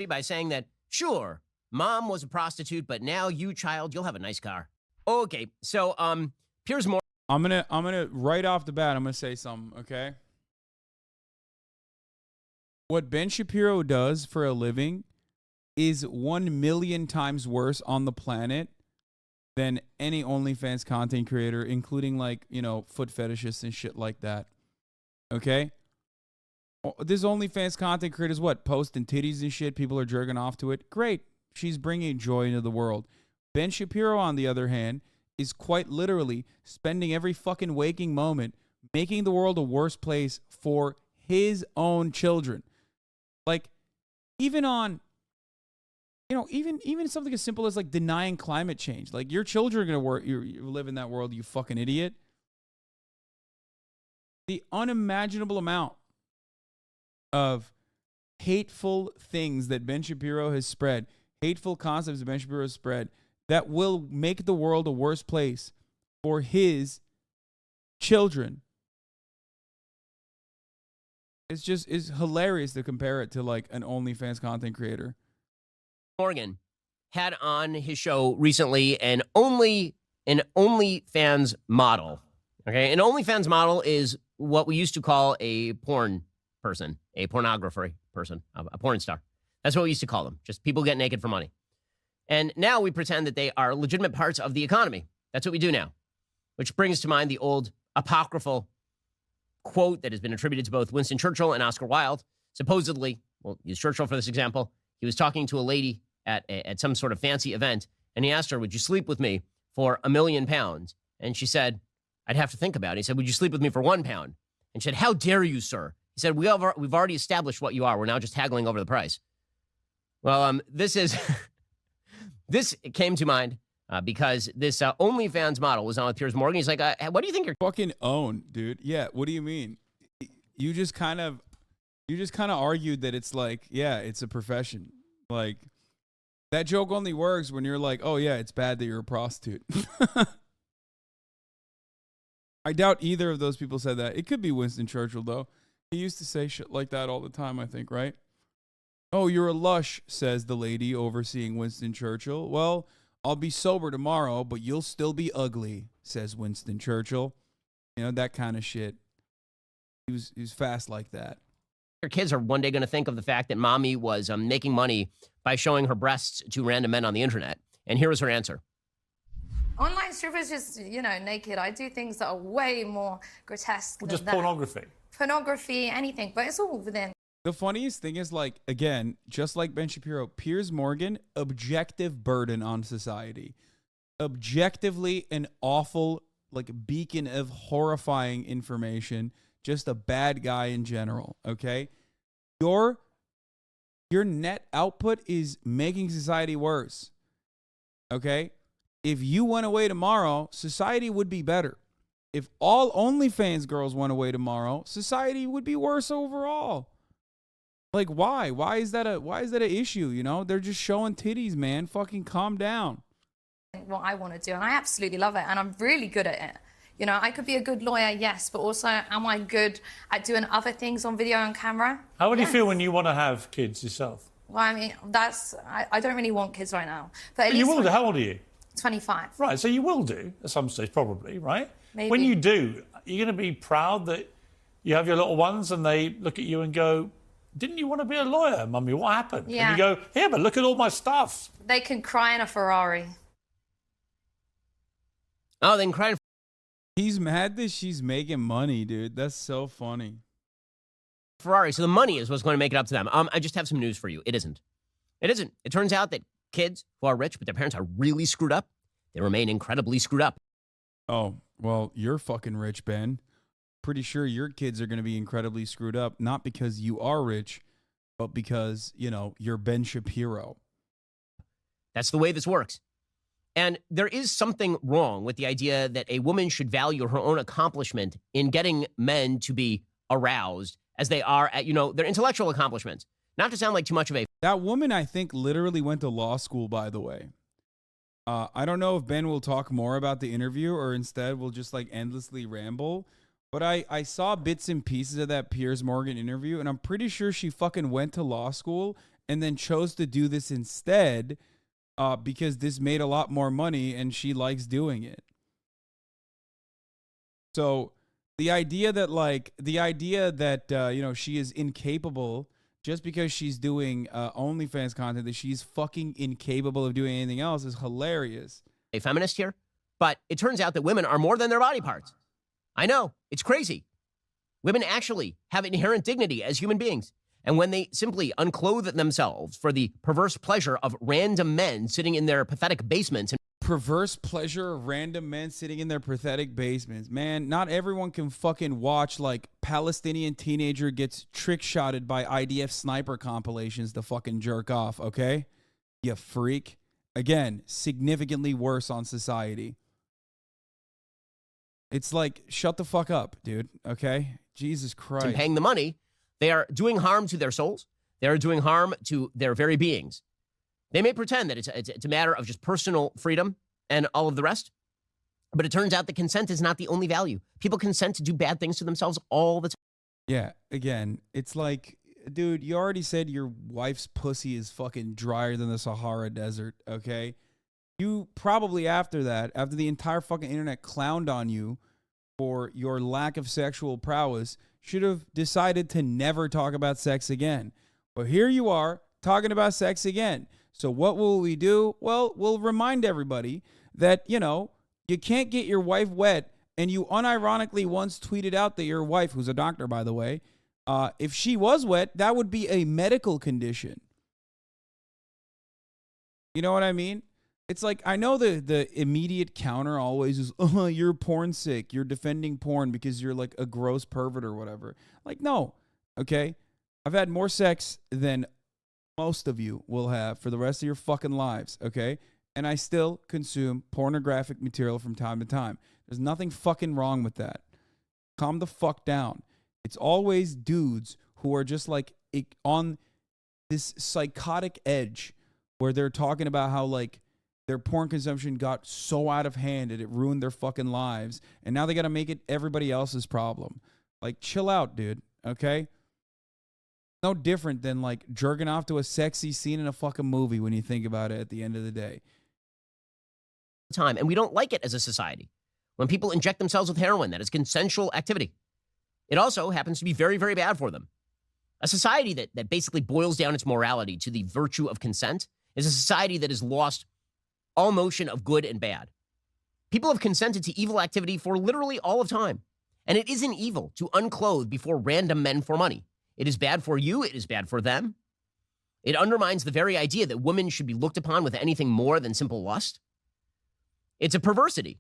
by saying that, sure, mom was a prostitute, but now you, child, you'll have a nice car. Okay, so Piers Morgan. I'm gonna right off the bat, I'm gonna say something, okay? What Ben Shapiro does for a living is 1,000,000 times worse on the planet than any OnlyFans content creator, including like, you know, foot fetishists and shit like that. Okay? This OnlyFans content creator is what? Posting titties and shit. People are jerking off to it. Great. She's bringing joy into the world. Ben Shapiro, on the other hand, is quite literally spending every fucking waking moment making the world a worse place for his own children. Like, even on, you know, even something as simple as like denying climate change. Like, your children are going to you live in that world, you fucking idiot. The unimaginable amount of hateful things that Ben Shapiro has spread, hateful concepts that Ben Shapiro has spread, that will make the world a worse place for his children. It's hilarious to compare it to like an OnlyFans content creator. Morgan had on his show recently an OnlyFans model. Okay, an OnlyFans model is what we used to call a porn person, a pornographer person, a porn star. That's what we used to call them. Just people get naked for money. And now we pretend that they are legitimate parts of the economy. That's what we do now, which brings to mind the old apocryphal quote that has been attributed to both Winston Churchill and Oscar Wilde. Supposedly, we'll use Churchill for this example. He was talking to a lady at some sort of fancy event, and he asked her, "Would you sleep with me for £1,000,000?" And she said, "I'd have to think about it." He said, "Would you sleep with me for £1?" And she said, "How dare you, sir?" He said, we've already established what you are. We're now just haggling over the price. Well, this came to mind because this OnlyFans model was on with Piers Morgan. He's like, what do you think you're fucking own, dude? Yeah, what do you mean? You just kind of argued that it's like, yeah, it's a profession. Like, that joke only works when you're like, oh yeah, it's bad that you're a prostitute. I doubt either of those people said that. It could be Winston Churchill, though. He used to say shit like that all the time, I think, right? "Oh, you're a lush," says the lady overseeing Winston Churchill. "Well, I'll be sober tomorrow, but you'll still be ugly," says Winston Churchill. You know, that kind of shit. He was fast like that. Your kids are one day going to think of the fact that mommy was making money by showing her breasts to random men on the internet. And here was her answer. Online strippers just, you know, naked. I do things that are way more grotesque than just that. pornography. Pornography, anything, but it's all within. The funniest thing is, like, again, just like Ben Shapiro, Piers Morgan, objective burden on society. Objectively an awful, like, beacon of horrifying information. Just a bad guy in general, okay? Your net output is making society worse, okay? If you went away tomorrow, society would be better. If all OnlyFans girls went away tomorrow, society would be worse overall. Like, why? Why is that an issue, you know? They're just showing titties, man. Fucking calm down. What I want to do, and I absolutely love it, and I'm really good at it. You know, I could be a good lawyer, yes, but also, am I good at doing other things on video and camera? How would you feel when you want to have kids yourself? Well, I mean, I don't really want kids right now. But at you least will do. How old are you? 25. Right, so you will do at some stage, probably, right? Maybe. When you do, you're going to be proud that you have your little ones and they look at you and go, "Didn't you want to be a lawyer, Mummy? What happened?" Yeah. And you go, "Yeah, but look at all my stuff." They can cry in a Ferrari. Oh, they can cry in He's mad that she's making money, dude. That's so funny. Ferrari. So the money is what's going to make it up to them. I just have some news for you. It isn't. It isn't. It turns out that kids who are rich, but their parents are really screwed up, they remain incredibly screwed up. Oh, well, you're fucking rich, Ben. Pretty sure your kids are going to be incredibly screwed up, not because you are rich, but because, you know, you're Ben Shapiro. That's the way this works. And there is something wrong with the idea that a woman should value her own accomplishment in getting men to be aroused as they are at, you know, their intellectual accomplishments. Not to sound like too much of a... That woman, I think, literally went to law school, by the way. I don't know if Ben will talk more about the interview or instead we'll just like endlessly ramble. But I saw bits and pieces of that Piers Morgan interview, and I'm pretty sure she fucking went to law school and then chose to do this instead because this made a lot more money and she likes doing it. So the idea that she is incapable just because she's doing OnlyFans content, that she's fucking incapable of doing anything else, is hilarious. A feminist here, but it turns out that women are more than their body parts. I know, it's crazy. Women actually have inherent dignity as human beings. And when they simply unclothe themselves for the perverse pleasure of random men sitting in their pathetic basements. Perverse pleasure of random men sitting in their pathetic basements. Man, not everyone can fucking watch like Palestinian teenager gets trick shotted by IDF sniper compilations to fucking jerk off, okay? You freak. Again, significantly worse on society. It's like, shut the fuck up, dude, okay? Jesus Christ. And paying the money, they are doing harm to their souls. They are doing harm to their very beings. They may pretend that it's a matter of just personal freedom and all of the rest, but it turns out that consent is not the only value. People consent to do bad things to themselves all the time. Yeah, again, it's like, dude, you already said your wife's pussy is fucking drier than the Sahara Desert, okay? You probably after the entire fucking internet clowned on you for your lack of sexual prowess, should have decided to never talk about sex again. But here you are talking about sex again. So what will we do? Well, we'll remind everybody that, you can't get your wife wet. And you unironically once tweeted out that your wife, who's a doctor, by the way, if she was wet, that would be a medical condition. You know what I mean? It's like, I know the immediate counter always is, oh, you're porn sick. You're defending porn because you're like a gross pervert or whatever. Like, no, okay? I've had more sex than most of you will have for the rest of your fucking lives, okay? And I still consume pornographic material from time to time. There's nothing fucking wrong with that. Calm the fuck down. It's always dudes who are just like on this psychotic edge where they're talking about how like their porn consumption got so out of hand and it ruined their fucking lives. And now they got to make it everybody else's problem. Like, chill out, dude. Okay? No different than like jerking off to a sexy scene in a fucking movie when you think about it at the end of the day. Time, and we don't like it as a society. When people inject themselves with heroin, that is consensual activity. It also happens to be very, very bad for them. A society that basically boils down its morality to the virtue of consent is a society that has lost all notion of good and bad. People have consented to evil activity for literally all of time. And it isn't evil to unclothe before random men for money. It is bad for you. It is bad for them. It undermines the very idea that women should be looked upon with anything more than simple lust. It's a perversity.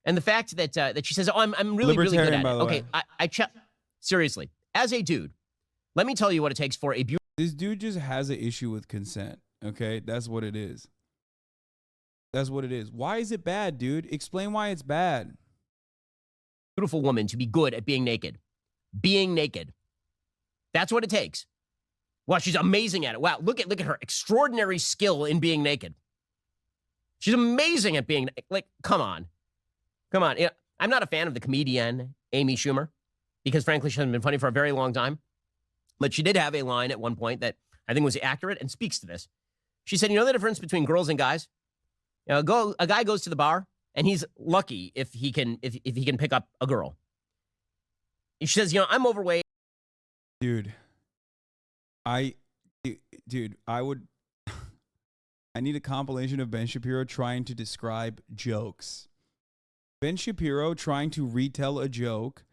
And the fact that she says, oh, I'm really, really good at it. Okay, I seriously, as a dude, let me tell you what it takes for a beautiful... This dude just has an issue with consent, okay? That's what it is. That's what it is. Why is it bad, dude? Explain why it's bad. Beautiful woman to be good at being naked. Being naked. That's what it takes. Wow, she's amazing at it. Wow, look at her extraordinary skill in being naked. She's amazing at being, like, come on. Come on. Yeah, I'm not a fan of the comedian Amy Schumer because, frankly, she hasn't been funny for a very long time. But she did have a line at one point that I think was accurate and speaks to this. She said, you know the difference between girls and guys? A guy goes to the bar, and he's lucky if he can pick up a girl. She says, I'm overweight. Dude, I would... I need a compilation of Ben Shapiro trying to describe jokes. Ben Shapiro trying to retell a joke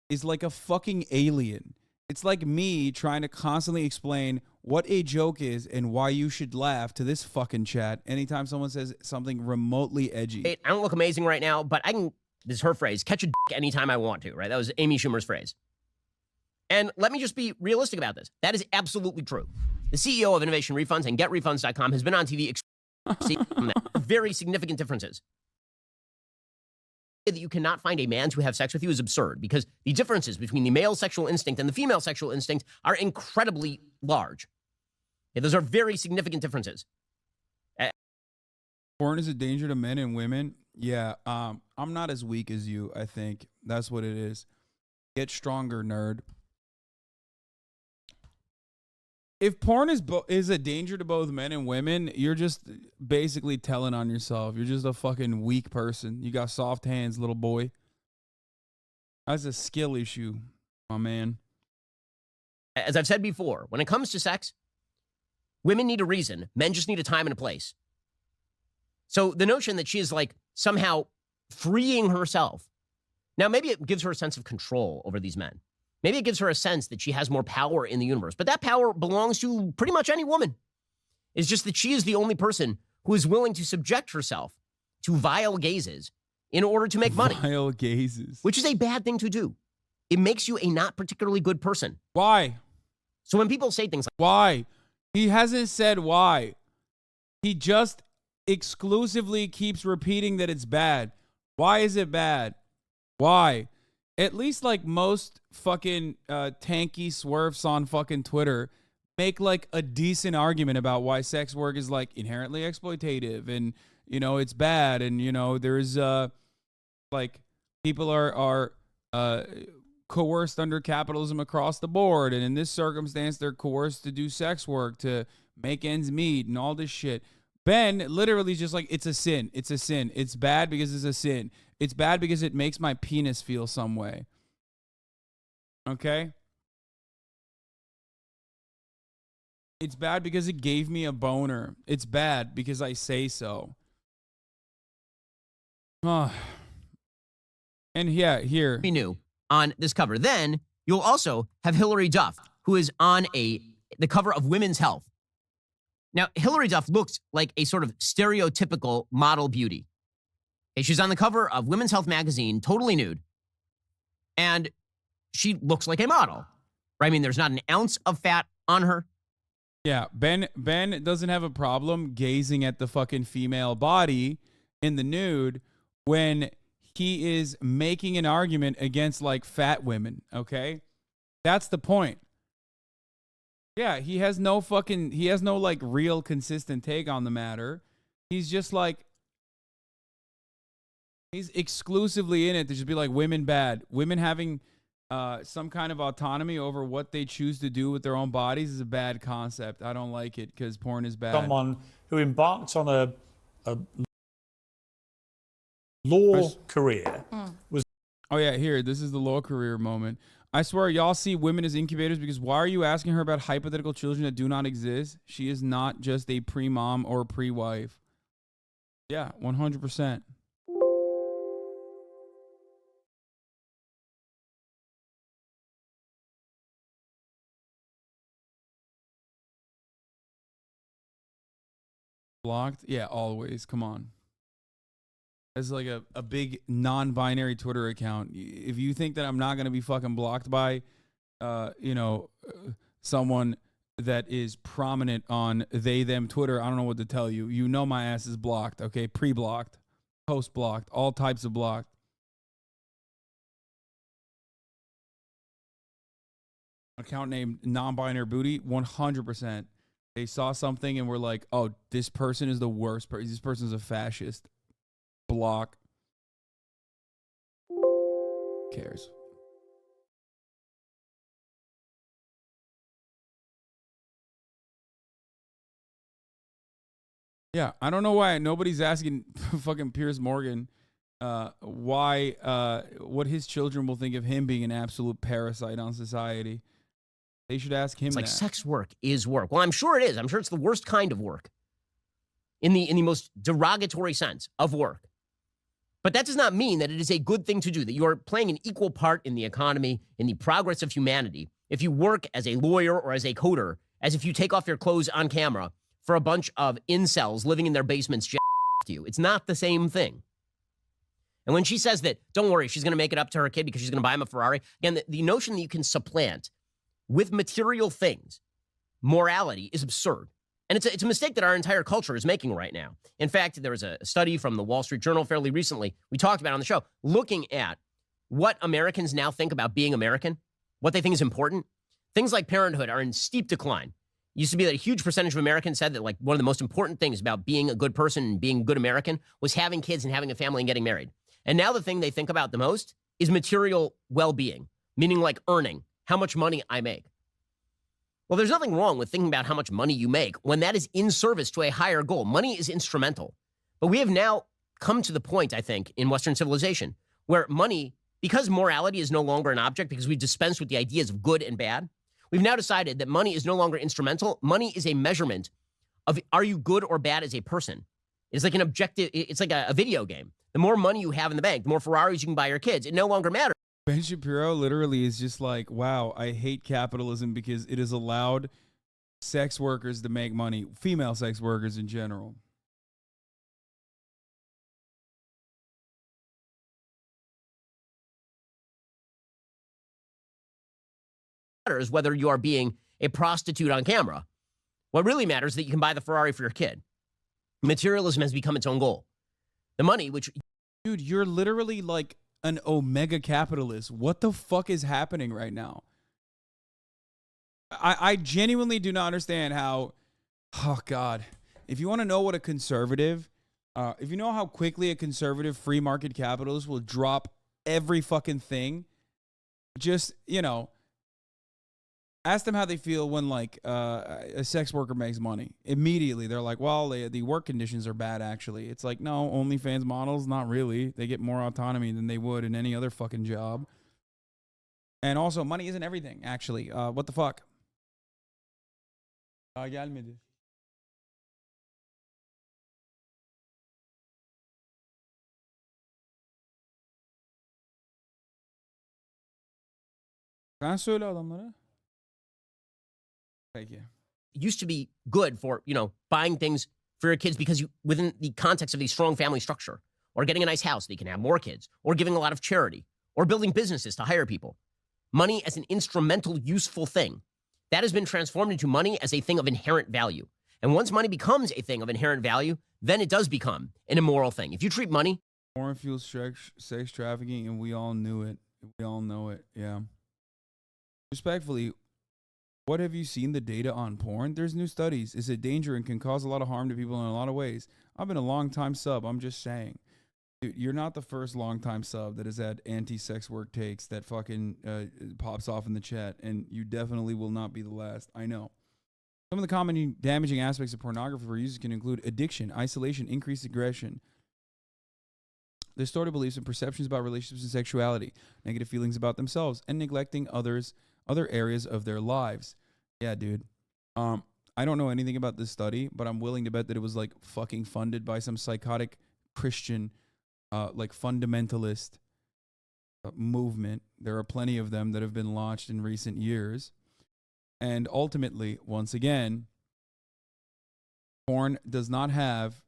is like a fucking alien. It's like me trying to constantly explain what a joke is and why you should laugh to this fucking chat anytime someone says something remotely edgy. I don't look amazing right now, but I can, this is her phrase, catch a dick anytime I want to, right? That was Amy Schumer's phrase. And let me just be realistic about this. That is absolutely true. The CEO of Innovation Refunds and GetRefunds.com has been on TV very significant differences. That you cannot find a man to have sex with you is absurd because the differences between the male sexual instinct and the female sexual instinct are incredibly large. Yeah, those are very significant differences. Porn is a danger to men and women. Yeah, I'm not as weak as you, I think. That's what it is. Get stronger, nerd. if porn is a danger to both men and women, you're just basically telling on yourself. You're just a fucking weak person. You got soft hands, little boy. That's a skill issue, my man. As I've said before, when it comes to sex, women need a reason. Men just need a time and a place. So the notion that she is like somehow freeing herself. Now, maybe it gives her a sense of control over these men. Maybe it gives her a sense that she has more power in the universe. But that power belongs to pretty much any woman. It's just that she is the only person who is willing to subject herself to vile gazes in order to make money. Vile gazes. Which is a bad thing to do. It makes you a not particularly good person. Why? So when people say things like, why? He hasn't said why. He just exclusively keeps repeating that it's bad. Why is it bad? Why? At least like most fucking tanky swerves on fucking Twitter make like a decent argument about why sex work is like inherently exploitative and, you know, it's bad. And, you know, there's like people are coerced under capitalism across the board. And in this circumstance, they're coerced to do sex work to make ends meet and all this shit. Ben literally is just like, it's a sin. It's a sin. It's bad because it's a sin. It's bad because it makes my penis feel some way. Okay? It's bad because it gave me a boner. It's bad because I say so. And yeah, here. be new on this cover. Then you'll also have Hilary Duff, who is on the cover of Women's Health. Now, Hilary Duff looks like a sort of stereotypical model beauty. Okay, she's on the cover of Women's Health magazine, totally nude. And she looks like a model. Right? I mean, there's not an ounce of fat on her. Yeah, Ben doesn't have a problem gazing at the fucking female body in the nude when he is making an argument against like fat women, okay? That's the point. Yeah, he has no like real consistent take on the matter. He's just like, he's exclusively in it to just be like women bad. Women having some kind of autonomy over what they choose to do with their own bodies is a bad concept. I don't like it because porn is bad. Someone who embarked on a law career was. Oh yeah, here, this is the law career moment. I swear, y'all see women as incubators because why are you asking her about hypothetical children that do not exist? She is not just a pre-mom or pre-wife. Yeah, 100%. Blocked? Yeah, always. Come on. As like a big non-binary Twitter account. If you think that I'm not going to be fucking blocked by, someone that is prominent on they, them Twitter, I don't know what to tell you. You know my ass is blocked, okay? Pre-blocked, post-blocked, all types of blocked. Account named non-binary booty, 100%. They saw something and were like, oh, this person is the worst person. This person is a fascist. Block. Cares. Yeah, I don't know why nobody's asking fucking Piers Morgan what his children will think of him being an absolute parasite on society. They should ask him It's like that. sex work is work. Well, I'm sure it is. I'm sure it's the worst kind of work in the most derogatory sense of work. But that does not mean that it is a good thing to do, that you are playing an equal part in the economy, in the progress of humanity. If you work as a lawyer or as a coder, as if you take off your clothes on camera for a bunch of incels living in their basements to you. It's not the same thing. And when she says that, don't worry, she's going to make it up to her kid because she's going to buy him a Ferrari. Again, the notion that you can supplant with material things morality is absurd. And it's a mistake that our entire culture is making right now. In fact, there was a study from the Wall Street Journal fairly recently, we talked about on the show, looking at what Americans now think about being American, what they think is important. Things like parenthood are in steep decline. It used to be that a huge percentage of Americans said that like one of the most important things about being a good person and being a good American was having kids and having a family and getting married. And now the thing they think about the most is material well-being, meaning like earning, how much money I make. Well, there's nothing wrong with thinking about how much money you make when that is in service to a higher goal. Money is instrumental. But we have now come to the point, I think, in Western civilization where money, because morality is no longer an object, because we've dispensed with the ideas of good and bad, we've now decided that money is no longer instrumental. Money is a measurement of are you good or bad as a person. It's like an objective. It's like a video game. The more money you have in the bank, the more Ferraris you can buy your kids. It no longer matters. Ben Shapiro literally is just like, wow, I hate capitalism because it has allowed sex workers to make money, female sex workers in general. Whether you are being a prostitute on camera. What really matters is that you can buy the Ferrari for your kid. Materialism has become its own goal. The money, which... Dude, you're literally like an omega capitalist. What the fuck is happening right now? I genuinely do not understand how... Oh, God. If you want to know what a conservative... if you know how quickly a conservative free market capitalist will drop every fucking thing, just, you know... Ask them how they feel when, like, a sex worker makes money. Immediately, they're like, well, the work conditions are bad, actually. It's like, no, OnlyFans models, not really. They get more autonomy than they would in any other fucking job. And also, money isn't everything, actually. What the fuck? Gelmedi. Sen söyle adamlara. Thank you. It used to be good for, buying things for your kids because you, within the context of the strong family structure, or getting a nice house that you can have more kids, or giving a lot of charity, or building businesses to hire people. Money as an instrumental, useful thing. That has been transformed into money as a thing of inherent value. And once money becomes a thing of inherent value, then it does become an immoral thing. If you treat money... Porn fuels sex trafficking, and we all knew it. We all know it, yeah. Respectfully, what have you seen the data on porn? There's new studies. It's a danger and can cause a lot of harm to people in a lot of ways. I've been a long-time sub. I'm just saying. Dude, you're not the first long-time sub that has had anti-sex work takes that fucking pops off in the chat, and you definitely will not be the last. I know. Some of the common damaging aspects of pornography for users can include addiction, isolation, increased aggression, distorted beliefs and perceptions about relationships and sexuality, negative feelings about themselves, and neglecting other areas of their lives. Yeah, dude. I don't know anything about this study, but I'm willing to bet that it was like fucking funded by some psychotic Christian, like fundamentalist movement. There are plenty of them that have been launched in recent years. And ultimately, once again, porn does not have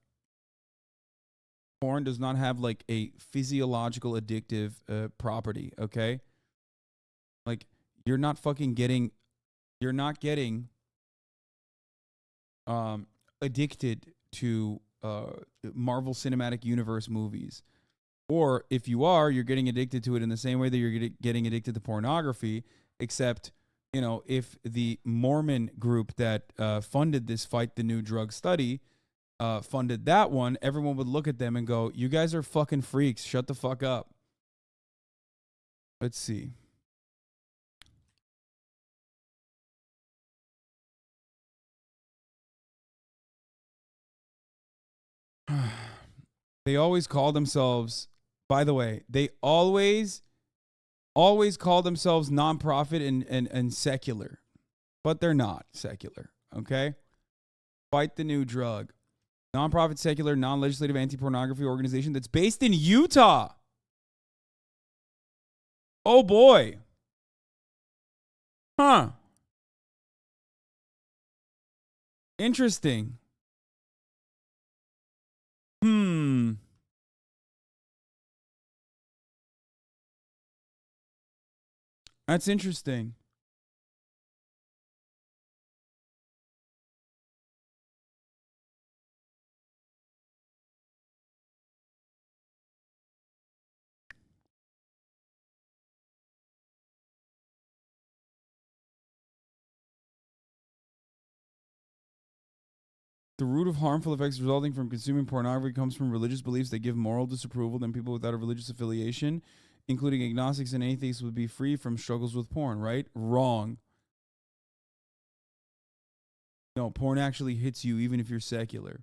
like a physiological addictive property, okay? Like, you're not getting addicted to Marvel Cinematic Universe movies. Or if you are, you're getting addicted to it in the same way that you're getting addicted to pornography, except, if the Mormon group that funded this Fight the New Drug study funded that one, everyone would look at them and go, you guys are fucking freaks. Shut the fuck up. Let's see. They always call themselves, by the way, they always call themselves nonprofit and secular, but they're not secular, okay? Fight the New Drug. Nonprofit, secular, non-legislative anti-pornography organization that's based in Utah. Oh, boy. Huh. Interesting. That's interesting. The root of harmful effects resulting from consuming pornography comes from religious beliefs that give moral disapproval. Then people without a religious affiliation, including agnostics and atheists, would be free from struggles with porn, right? Wrong. No, porn actually hits you even if you're secular.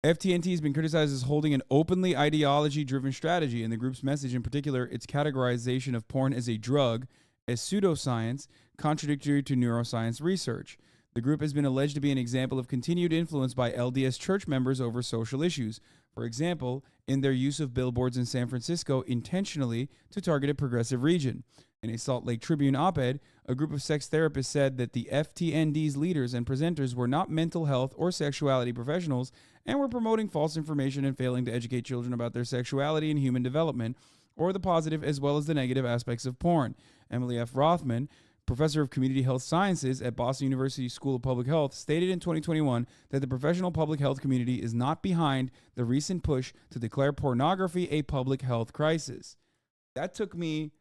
FTNT has been criticized as holding an openly ideology-driven strategy. In the group's message, in particular, its categorization of porn as a drug, as pseudoscience, contradictory to neuroscience research. The group has been alleged to be an example of continued influence by LDS church members over social issues. For example, in their use of billboards in San Francisco intentionally to target a progressive region. In a Salt Lake Tribune op-ed, a group of sex therapists said that the FTND's leaders and presenters were not mental health or sexuality professionals and were promoting false information and failing to educate children about their sexuality and human development, or the positive as well as the negative aspects of porn. Emily F. Rothman, professor of community health sciences at Boston University School of Public Health, stated in 2021 that the professional public health community is not behind the recent push to declare pornography a public health crisis. That took me...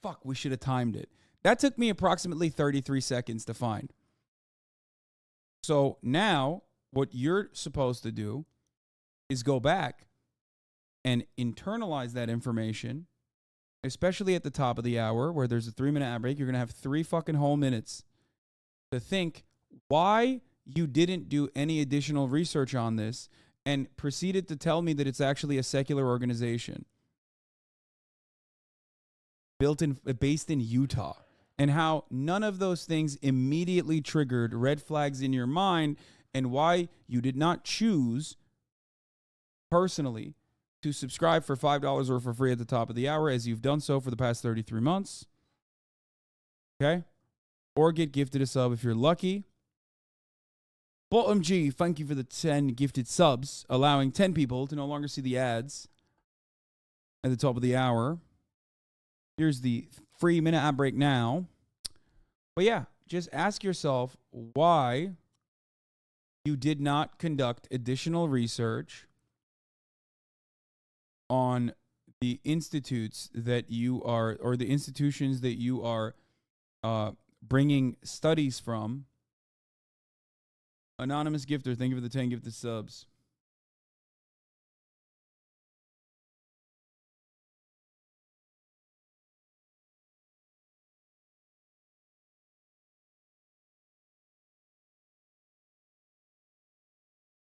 Fuck, we should have timed it. That took me approximately 33 seconds to find. So now, what you're supposed to do is go back and internalize that information, especially at the top of the hour where there's a 3-minute ad break. You're going to have 3 fucking whole minutes to think why you didn't do any additional research on this and proceeded to tell me that it's actually a secular organization based in Utah, and how none of those things immediately triggered red flags in your mind, and why you did not choose personally to subscribe for $5 or for free at the top of the hour, as you've done so for the past 33 months. Okay? Or get gifted a sub if you're lucky. Bottom G, thank you for the 10 gifted subs, allowing 10 people to no longer see the ads at the top of the hour. Here's the free minute ad break now. But yeah, just ask yourself why you did not conduct additional research on the institutes that you are, or the institutions that you are bringing studies from. Anonymous gifter, thank you for the 10 gifted subs.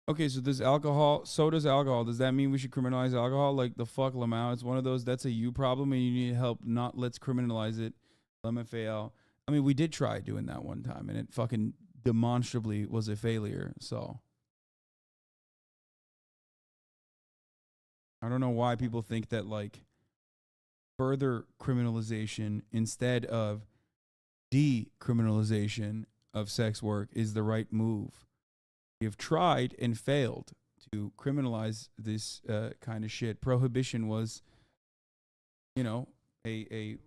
Okay, so does alcohol, so does alcohol. Does that mean we should criminalize alcohol? Like the fuck, Lamau? It's one of those, that's a you problem and you need help. Not let's criminalize it. LMFAL. I mean, we did try doing that one time and it fucking demonstrably was a failure. So I don't know why people think that like further criminalization instead of decriminalization of sex work is the right move. We have tried and failed to criminalize this kind of shit. Prohibition was, you know, an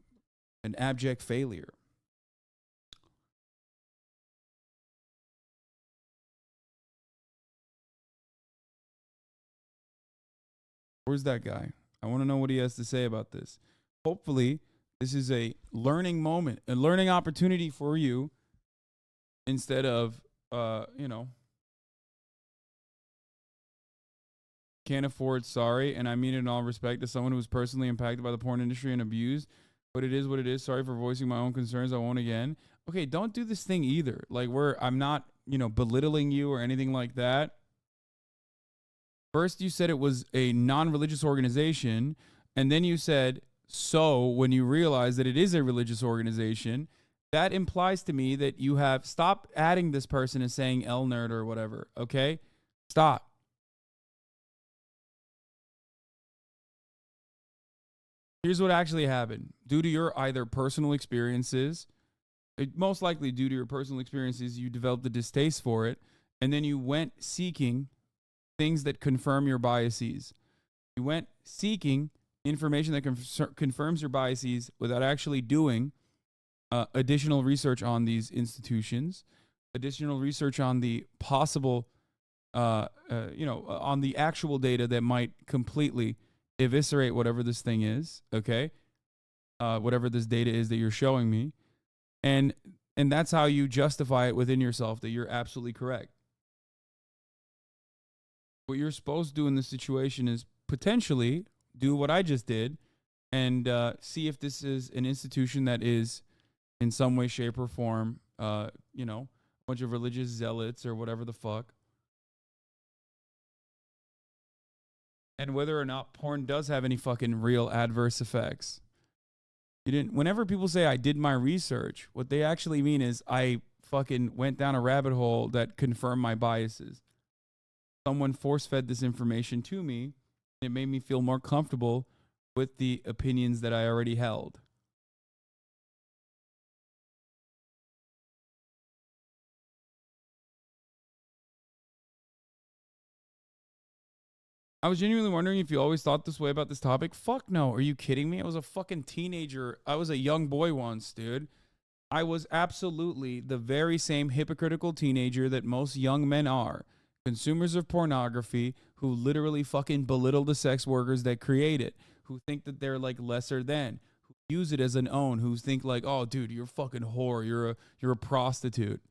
abject failure. Where's that guy? I want to know what he has to say about this. Hopefully, this is a learning moment, a learning opportunity for you instead of, you know, can't afford, sorry, and I mean it in all respect, as someone who was personally impacted by the porn industry and abused, but it is what it is. Sorry for voicing my own concerns. I won't again. Okay, don't do this thing either. Like, I'm not, you know, belittling you or anything like that. First, you said it was a non-religious organization, and then you said, so when you realize that it is a religious organization, that implies to me that you have stopped adding this person and saying L nerd or whatever, okay? Stop. Here's what actually happened. Due to your either personal experiences, most likely due to your personal experiences, you developed a distaste for it, and then you went seeking things that confirm your biases. You went seeking information that confirms your biases without actually doing additional research on these institutions, additional research on the possible, you know, on the actual data that might completely eviscerate whatever this thing is, okay? Whatever this data is that you're showing me. And that's how you justify it within yourself that you're absolutely correct. What you're supposed to do in this situation is potentially do what I just did and see if this is an institution that is in some way, shape, or form you know, a bunch of religious zealots or whatever the fuck. And whether or not porn does have any fucking real adverse effects. You didn't. Whenever people say I did my research, what they actually mean is I fucking went down a rabbit hole that confirmed my biases. Someone force-fed this information to me. It made me feel more comfortable with the opinions that I already held. I was genuinely wondering if you always thought this way about this topic. Fuck no. Are you kidding me? I was a fucking teenager. I was a young boy once, dude. I was absolutely the very same hypocritical teenager that most young men are. Consumers of pornography who literally fucking belittle the sex workers that create it, who think that they're like lesser than, who use it as an own, who think like, oh, dude, you're a fucking whore. You're a prostitute.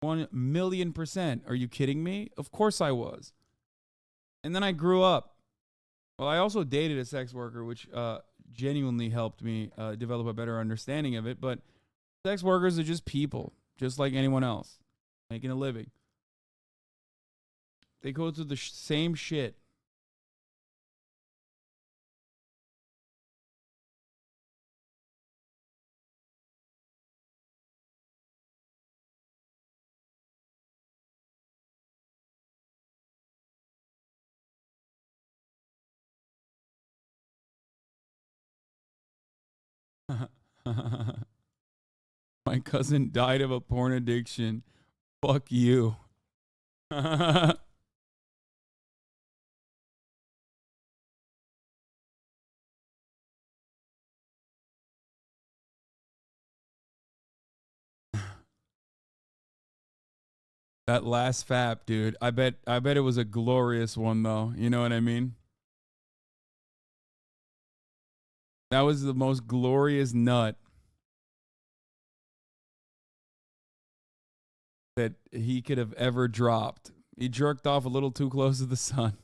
1,000,000%. Are you kidding me? Of course I was. And then I grew up. Well, I also dated a sex worker, which genuinely helped me develop a better understanding of it. But sex workers are just people, just like anyone else, making a living. They go through the same shit. My cousin died of a porn addiction. Fuck you. That last fap, dude. I bet it was a glorious one though. You know what I mean? That was the most glorious nut that he could have ever dropped. He jerked off a little too close to the sun.